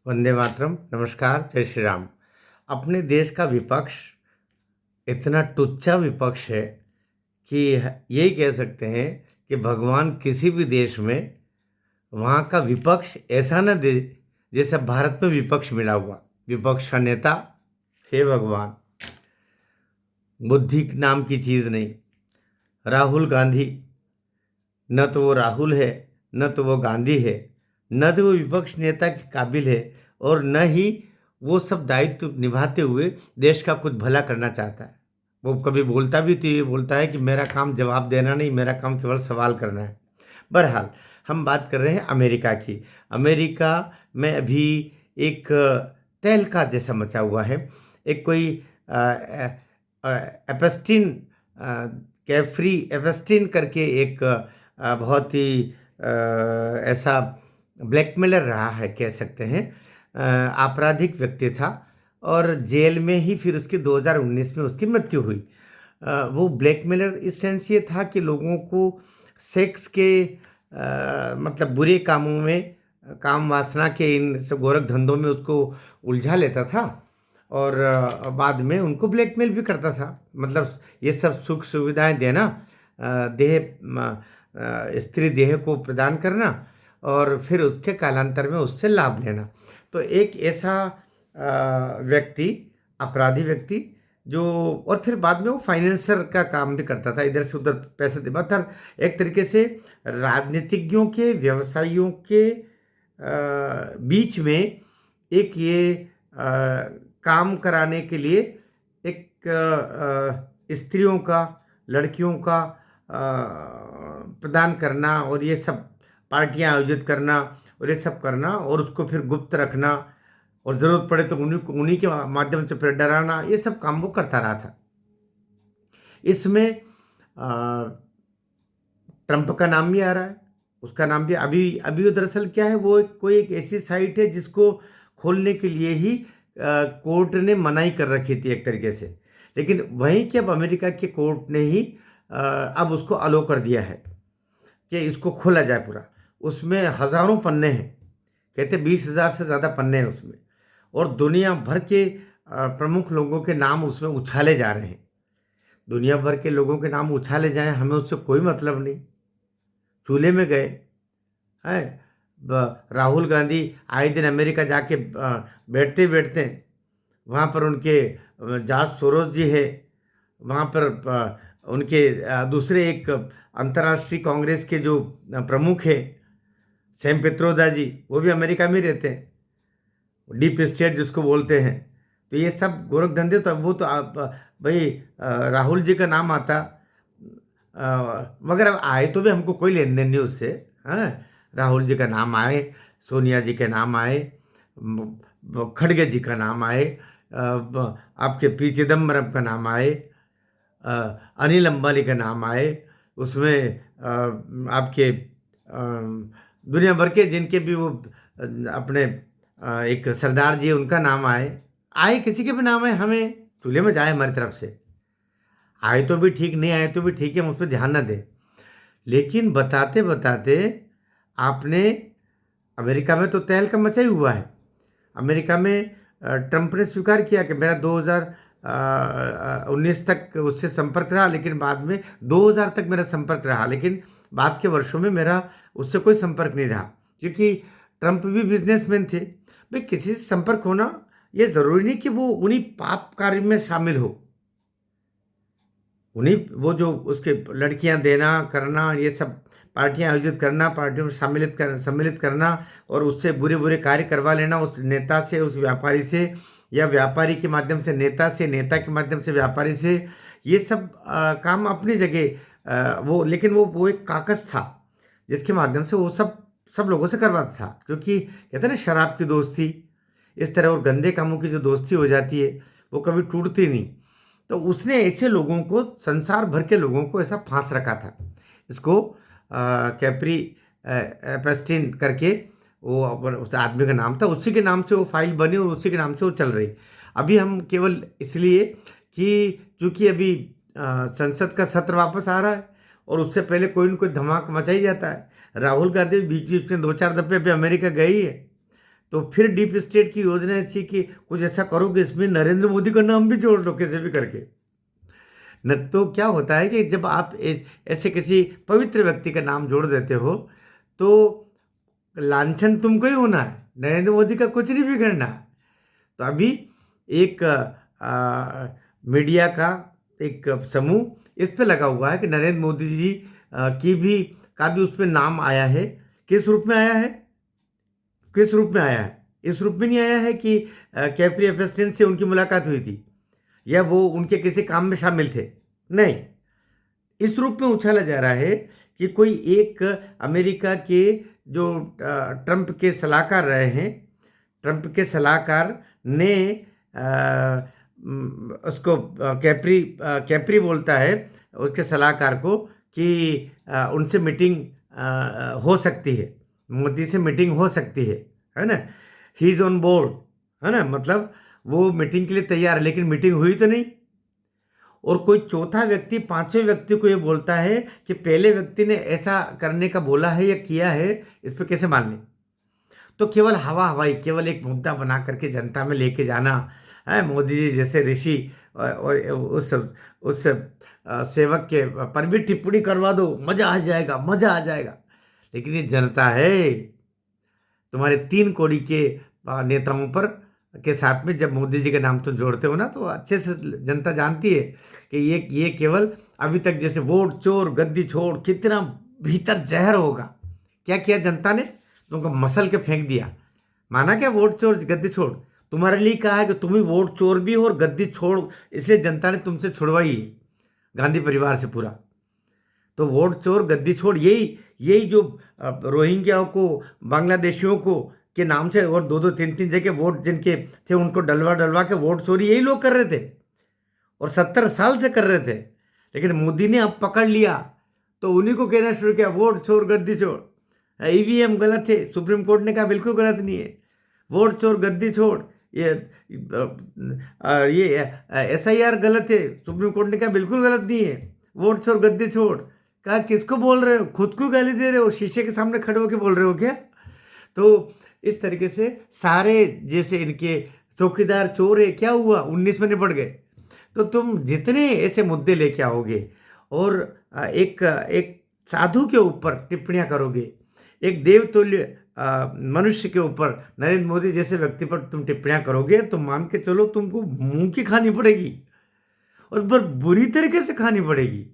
वंदे मातरम। नमस्कार, जय श्री राम। अपने देश का विपक्ष इतना टुच्चा विपक्ष है कि यही कह सकते हैं कि भगवान किसी भी देश में वहाँ का विपक्ष ऐसा न दे जैसे भारत में विपक्ष मिला हुआ। विपक्ष का नेता, हे भगवान, बुद्धि नाम की चीज़ नहीं। राहुल गांधी, न तो वो राहुल है, न तो वो गांधी है, न तो वो विपक्ष नेता के काबिल है, और न ही वो सब दायित्व निभाते हुए देश का कुछ भला करना चाहता है। वो कभी बोलता भी तो ये बोलता है कि मेरा काम जवाब देना नहीं, मेरा काम केवल सवाल करना है। बहरहाल, हम बात कर रहे हैं अमेरिका की। अमेरिका में अभी एक तहलका जैसा मचा हुआ है। एक कोई एपस्टीन, कैफ्री एपस्टीन करके एक बहुत ही ऐसा ब्लैकमेलर रहा है, कह सकते हैं। आपराधिक व्यक्ति था और जेल में ही फिर उसकी 2019 में उसकी मृत्यु हुई। वो ब्लैकमेलर इस सेंस ये था कि लोगों को सेक्स के मतलब बुरे कामों में, काम वासना के इन सब गोरख धंधों में उसको उलझा लेता था और बाद में उनको ब्लैकमेल भी करता था। मतलब ये सब सुख सुविधाएं देना, देह स्त्री देह को प्रदान करना और फिर उसके कालांतर में उससे लाभ लेना। तो एक ऐसा व्यक्ति, अपराधी व्यक्ति, जो और फिर बाद में वो फाइनेंसर का काम भी करता था, इधर से उधर पैसे दिलाता था। एक तरीके से राजनीतिज्ञों के, व्यवसायियों के बीच में एक ये काम कराने के लिए एक स्त्रियों का, लड़कियों का प्रदान करना और ये सब पार्टियां आयोजित करना और ये सब करना और उसको फिर गुप्त रखना और ज़रूरत पड़े तो उन्हीं के माध्यम से फिर डराना, ये सब काम वो करता रहा था। इसमें ट्रंप का नाम भी आ रहा है, उसका नाम भी। अभी अभी वो दरअसल क्या है, वो कोई एक ऐसी साइट है जिसको खोलने के लिए ही कोर्ट ने मनाही कर रखी थी एक तरीके से, लेकिन वहीं के अब अमेरिका के कोर्ट ने ही अब उसको अलो कर दिया है कि इसको खोला जाए पूरा। उसमें हज़ारों पन्ने हैं, कहते 20,000 से ज़्यादा पन्ने हैं उसमें, और दुनिया भर के प्रमुख लोगों के नाम उसमें उछाले जा रहे हैं। दुनिया भर के लोगों के नाम उछाले जाएं, हमें उससे कोई मतलब नहीं। चूल्हे में गए हैं, राहुल गांधी आए दिन अमेरिका जाके बैठते बैठते वहाँ पर उनके जॉर्ज सोरोस जी है, वहाँ पर उनके दूसरे एक अंतर्राष्ट्रीय कांग्रेस के जो प्रमुख है सैम पित्रोदा जी, वो भी अमेरिका में रहते हैं, डीप स्टेट जिसको बोलते हैं। तो ये सब गोरख धंधे, तो वो तो आप भाई राहुल जी का नाम आता, मगर अब आए तो भी हमको कोई लेन देन नहीं उससे। हाँ, राहुल जी का नाम आए, सोनिया जी के नाम आए, खड़गे जी का नाम आए, आपके पी चिदम्बरम का नाम आए, अनिल अंबानी का नाम आए, उसमें आपके दुनिया भर के जिनके भी वो अपने एक सरदार जी उनका नाम आए, आए किसी के भी नाम आए, हमें चूल्हे में जाए हमारी तरफ से। आए तो भी ठीक, नहीं आए तो भी ठीक है, हम उस पर ध्यान न दें। लेकिन बताते बताते आपने, अमेरिका में तो तहलका मचा ही हुआ है। अमेरिका में ट्रंप ने स्वीकार किया कि मेरा 2019 तक उससे संपर्क रहा, लेकिन बाद में 2000 तक मेरा संपर्क रहा, लेकिन बाद के वर्षों में मेरा उससे कोई संपर्क नहीं रहा, क्योंकि ट्रंप भी बिजनेसमैन थे। भाई, किसी से संपर्क होना ये ज़रूरी नहीं कि वो उन्हीं पाप कार्य में शामिल हो, उन्हीं वो जो उसके लड़कियां देना करना, ये सब पार्टियां आयोजित करना, पार्टियों में सम्मिलित करना और उससे बुरे बुरे कार्य करवा लेना उस नेता से, उस व्यापारी से, या व्यापारी के माध्यम से नेता से, नेता के माध्यम से व्यापारी से, ये सब काम अपनी जगह वो, लेकिन वो एक काकस था जिसके माध्यम से वो सब सब लोगों से करवाता था। क्योंकि कहते हैं ना, शराब की दोस्ती इस तरह और गंदे कामों की जो दोस्ती हो जाती है वो कभी टूटती नहीं। तो उसने ऐसे लोगों को, संसार भर के लोगों को ऐसा फांस रखा था। इसको कैप्री एपस्टीन करके वो उस आदमी का नाम था, उसी के नाम से वो फाइल बनी और उसी के नाम से वो चल रही। अभी हम केवल इसलिए कि चूंकि अभी संसद का सत्र वापस आ रहा है और उससे पहले कोई न कोई धमाका मचा ही जाता है। राहुल गांधी बीच बीच में 2-4 दफे अभी अमेरिका गई है, तो फिर डीप स्टेट की योजना थी कि कुछ ऐसा करो कि इसमें नरेंद्र मोदी का नाम भी जोड़ लो कैसे भी करके। न तो क्या होता है कि जब आप ऐसे किसी पवित्र व्यक्ति का नाम जोड़ देते हो तो लांछन तुमको ही होना है, नरेंद्र मोदी का कुछ नहीं बिगड़ना। तो अभी एक मीडिया का एक समूह इस पे लगा हुआ है कि नरेंद्र मोदी जी का भी उस पर नाम आया है। किस रूप में आया है, किस रूप में आया है? इस रूप में नहीं आया है कि कैप्री एपेस्टेन से उनकी मुलाकात हुई थी या वो उनके किसी काम में शामिल थे, नहीं। इस रूप में उछाला जा रहा है कि कोई एक अमेरिका के जो ट्रंप के सलाहकार रहे हैं, ट्रंप के सलाहकार ने उसको कैप्री बोलता है उसके सलाहकार को कि उनसे मीटिंग हो सकती है, मोदी से मीटिंग हो सकती है ना। ही इज़ ऑन बोर्ड, है ना, मतलब वो मीटिंग के लिए तैयार है, लेकिन मीटिंग हुई तो नहीं। और कोई चौथा व्यक्ति पांचवें व्यक्ति को ये बोलता है कि पहले व्यक्ति ने ऐसा करने का बोला है या किया है, इस पर कैसे मान लें। तो केवल हवा हवाई, केवल एक मुद्दा बना करके जनता में लेके जाना है, मोदी जी जैसे ऋषि और उस सेवक के पर भी टिप्पणी करवा दो, मजा आ जाएगा, मजा आ जाएगा। लेकिन ये जनता है, तुम्हारे 3 कौड़ी के नेताओं पर के साथ में जब मोदी जी का नाम तुम जोड़ते हो ना, तो अच्छे से जनता जानती है कि ये केवल अभी तक जैसे वोट चोर गद्दी छोड़ कितना भीतर जहर होगा। क्या किया जनता ने? तुमको मसल के फेंक दिया। माना क्या वोट चोर गद्दी छोड़? तुम्हारे लिए कहा है कि तुम ही वोट चोर भी हो और गद्दी छोड़, इसलिए जनता ने तुमसे छुड़वाई है, गांधी परिवार से पूरा। तो वोट चोर गद्दी छोड़ यही जो रोहिंग्याओं को, बांग्लादेशियों को के नाम से और 2-2 3-3 जगह वोट जिनके थे उनको डलवा के वोट चोरी यही लोग कर रहे थे और 70 साल से कर रहे थे। लेकिन मोदी ने अब पकड़ लिया तो उन्हीं को कहना शुरू किया वोट चोर गद्दी चोर। ईवीएम गलत है, सुप्रीम कोर्ट ने कहा बिल्कुल गलत नहीं है, वोट चोर गद्दी छोड़, ये SIR गलत है, सुप्रीम कोर्ट ने कहा बिल्कुल गलत नहीं है, वोट चोर गद्दी छोड़। कहा किसको बोल रहे हो? खुद को गाली दे रहे हो? शीशे के सामने खड़े होकर बोल रहे हो क्या? तो इस तरीके से सारे जैसे इनके चौकीदार चोर है, क्या हुआ? 19 में निपट गए। तो तुम जितने ऐसे मुद्दे लेके आओगे और एक साधु के ऊपर टिप्पणियां करोगे, एक देवतुल्य मनुष्य के ऊपर, नरेंद्र मोदी जैसे व्यक्ति पर तुम टिप्पणियां करोगे, तो मान के चलो तुमको मुंह की खानी पड़ेगी और पर बुरी तरीके से खानी पड़ेगी।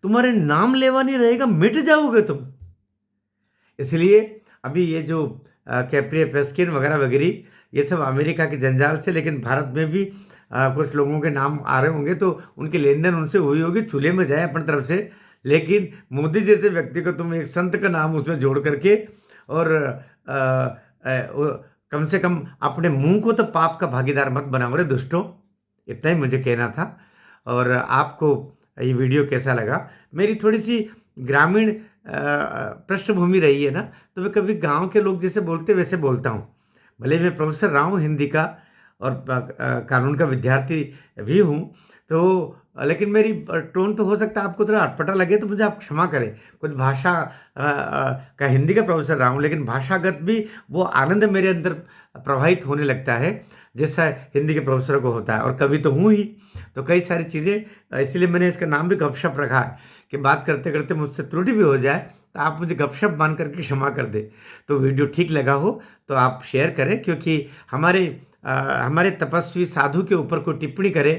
तुम्हारे नाम लेवा नहीं रहेगा, मिट जाओगे तुम। इसलिए अभी ये जो कैप्री एपेस्किन वगैरह वगैरह ये सब अमेरिका के जंजाल से, लेकिन भारत में भी कुछ लोगों के नाम आ रहे होंगे तो उनकी लेन देन उनसे हुई होगी, चूल्हे में जाए अपनी तरफ से। लेकिन मोदी जैसे व्यक्ति को तुम एक संत का नाम उसमें जोड़ करके और कम से कम अपने मुंह को तो पाप का भागीदार मत बनाओ रे दुष्टों। इतना ही मुझे कहना था। और आपको ये वीडियो कैसा लगा? मेरी थोड़ी सी ग्रामीण पृष्ठभूमि रही है ना, तो मैं कभी गांव के लोग जैसे बोलते वैसे बोलता हूँ। भले मैं प्रोफेसर रहा हूँ हिंदी का और कानून का विद्यार्थी भी हूँ, तो लेकिन मेरी टोन तो हो सकता है आपको थोड़ा अटपटा लगे, तो मुझे आप क्षमा करें। कुछ भाषा का हिंदी का प्रोफेसर रहा हूँ, लेकिन भाषागत भी वो आनंद मेरे अंदर प्रवाहित होने लगता है जैसा हिंदी के प्रोफेसर को होता है। और कभी तो हूँ ही, तो कई सारी चीज़ें, इसलिए मैंने इसका नाम भी गपशप रखा है कि बात करते करते मुझसे त्रुटि भी हो जाए तो आप मुझे गपशप मान करके क्षमा कर दे। तो वीडियो ठीक लगा हो तो आप शेयर करें, क्योंकि हमारे तपस्वी साधु के ऊपर कोई टिप्पणी करे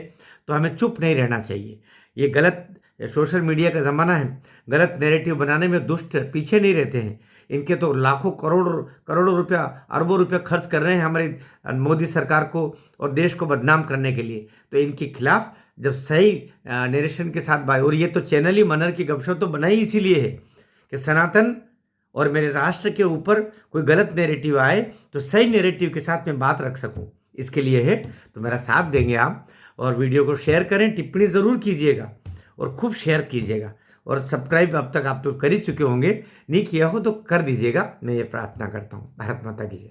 तो हमें चुप नहीं रहना चाहिए। ये गलत सोशल मीडिया का ज़माना है, गलत नैरेटिव बनाने में दुष्ट पीछे नहीं रहते हैं। इनके तो लाखों करोड़ों रुपया, अरबों रुपया खर्च कर रहे हैं हमारी मोदी सरकार को और देश को बदनाम करने के लिए। तो इनके खिलाफ जब सही नरेशन के साथ बात, और ये तो चैनल ही मनर की गपशप तो बनाई इसीलिए है कि सनातन और मेरे राष्ट्र के ऊपर कोई गलत नैरेटिव आए तो सही नैरेटिव के साथ मैं बात रख सकूं, इसके लिए है। तो मेरा साथ देंगे आप और वीडियो को शेयर करें, टिप्पणी ज़रूर कीजिएगा और खूब शेयर कीजिएगा। और सब्सक्राइब अब तक आप तो कर ही चुके होंगे, नहीं किया हो तो कर दीजिएगा, मैं ये प्रार्थना करता हूँ। भारत माता की जय।